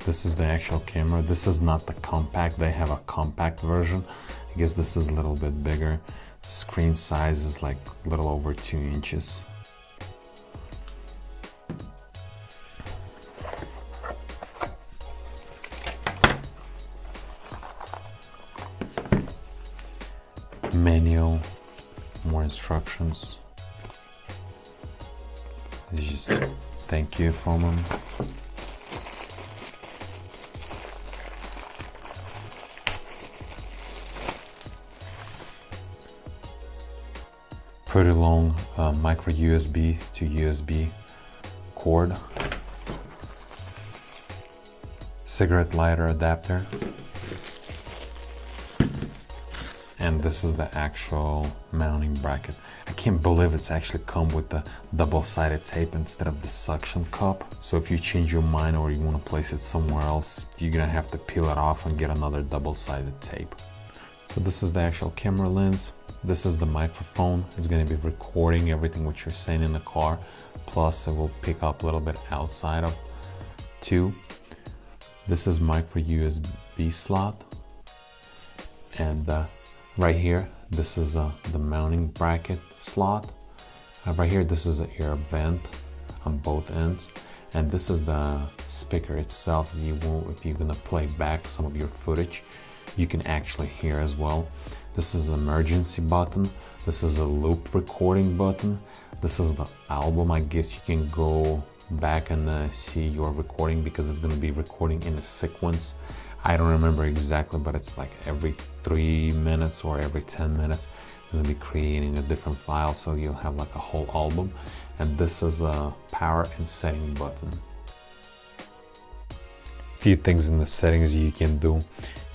This is the actual camera. This is not the compact. They have a compact version. I guess this is a little bit bigger. Screen size is like a little over 2 inches. Manual, more instructions. It's just thank you from them. Pretty long micro USB to USB cord. Cigarette lighter adapter. And this is the actual mounting bracket. I can't believe it's actually come with the double-sided tape instead of the suction cup. So if you change your mind or you want to place it somewhere else, you're gonna have to peel it off and get another double-sided tape. So this is the actual camera lens. This is the microphone. It's going to be recording everything what you're saying in the car. Plus it will pick up a little bit outside of too. This is micro USB slot. And right here, this is the mounting bracket slot. Right here, this is an air vent on both ends. And this is the speaker itself. If you're going to play back some of your footage, you can actually hear as well. This is an emergency button. This is a loop recording button. This is the album. I guess you can go back and see your recording because it's going to be recording in a sequence. I don't remember exactly, but it's like every 3 minutes or every 10 minutes. It's going to be creating a different file, so you'll have like a whole album. And this is a power and setting button. Few things in the settings you can do.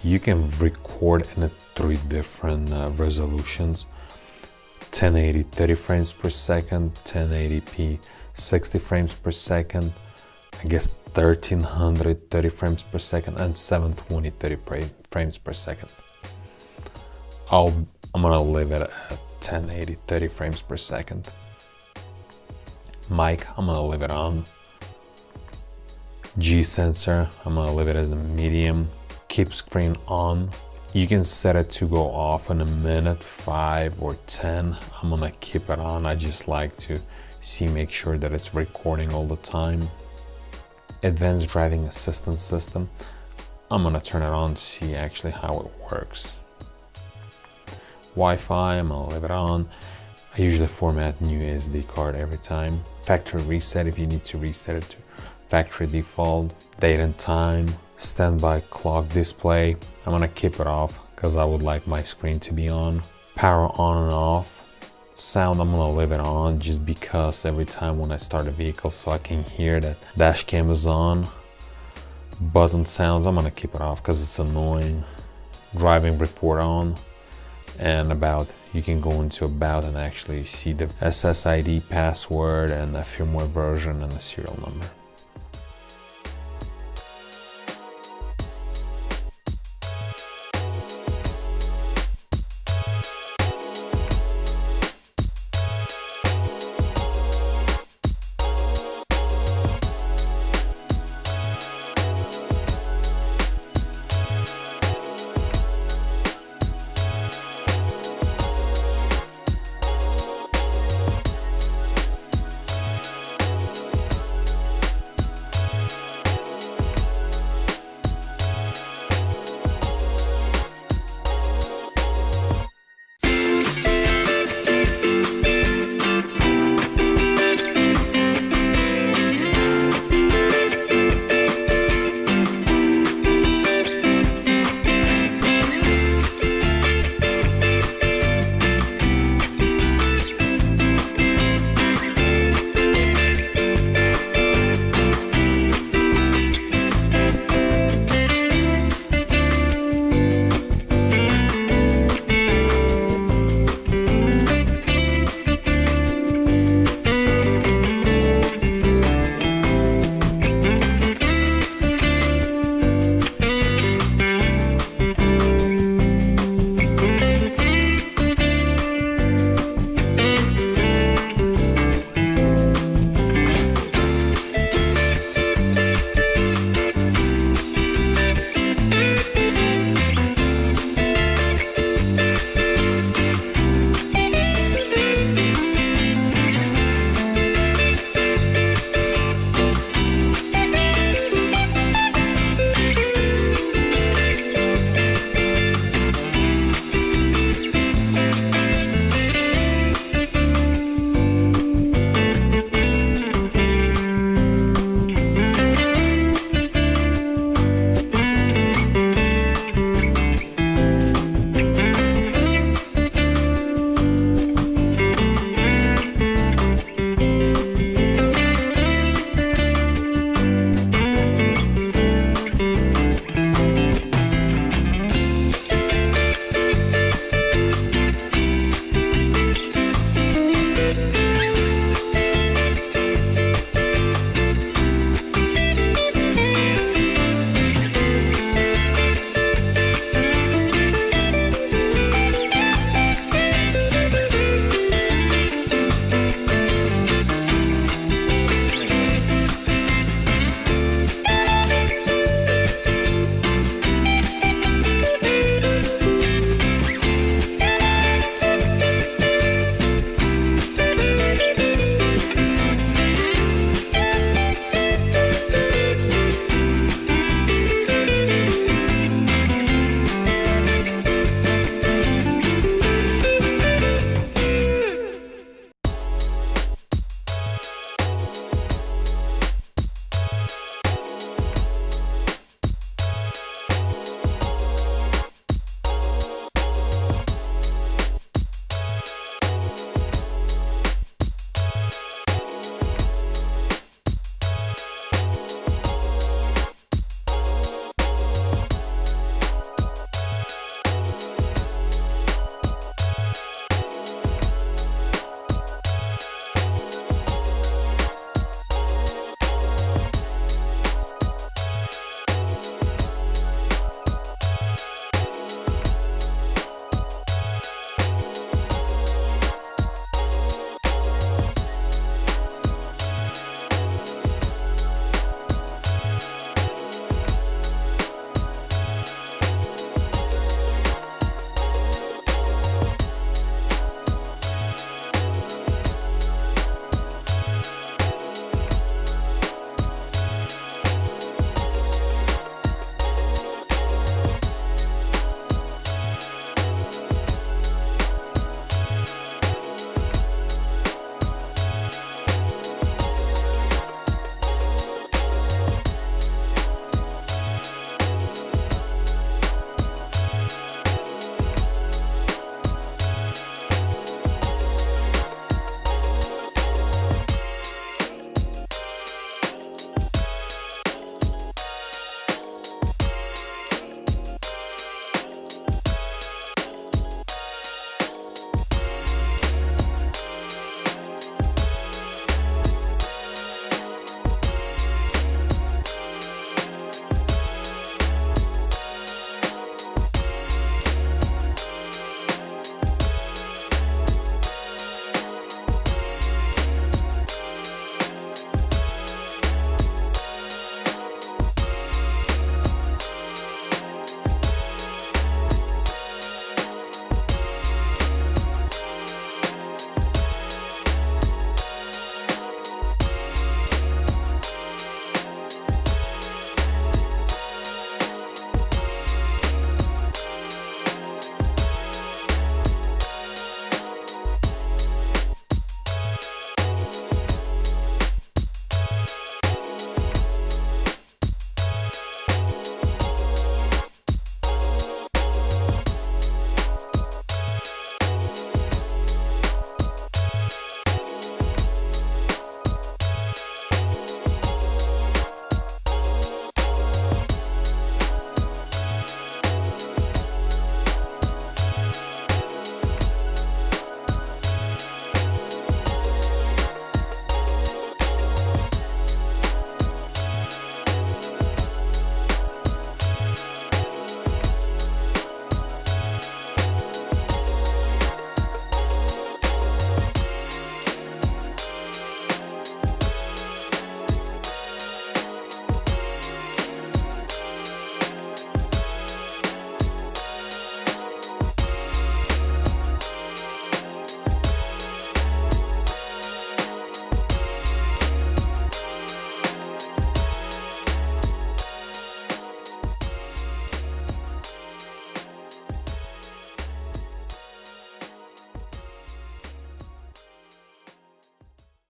You can record in 3 different resolutions: 1080 30 frames per second, 1080p 60 frames per second, I guess 1300 30 frames per second, and 720 30 frames per second. I'm gonna leave it at 1080 30 frames per second. Mic, I'm gonna leave it on. G sensor, I'm gonna leave it as a medium. Keep screen on. You can set it to go off in a minute, 5 or 10. I'm gonna keep it on. I just like to make sure that it's recording all the time. Advanced driving assistance system. I'm gonna turn it on to see actually how it works. Wi-Fi, I'm gonna leave it on. I usually format new SD card every time. Factory reset if you need to reset it to factory default. Date and time. Standby clock display. I'm gonna keep it off because I would like my screen to be on. Power on and off. Sound, I'm gonna leave it on just because every time when I start a vehicle so I can hear that dash cam is on. Button sounds, I'm gonna keep it off because it's annoying. Driving report on. And about, you can go into about and actually see the SSID password and a firmware version and a serial number.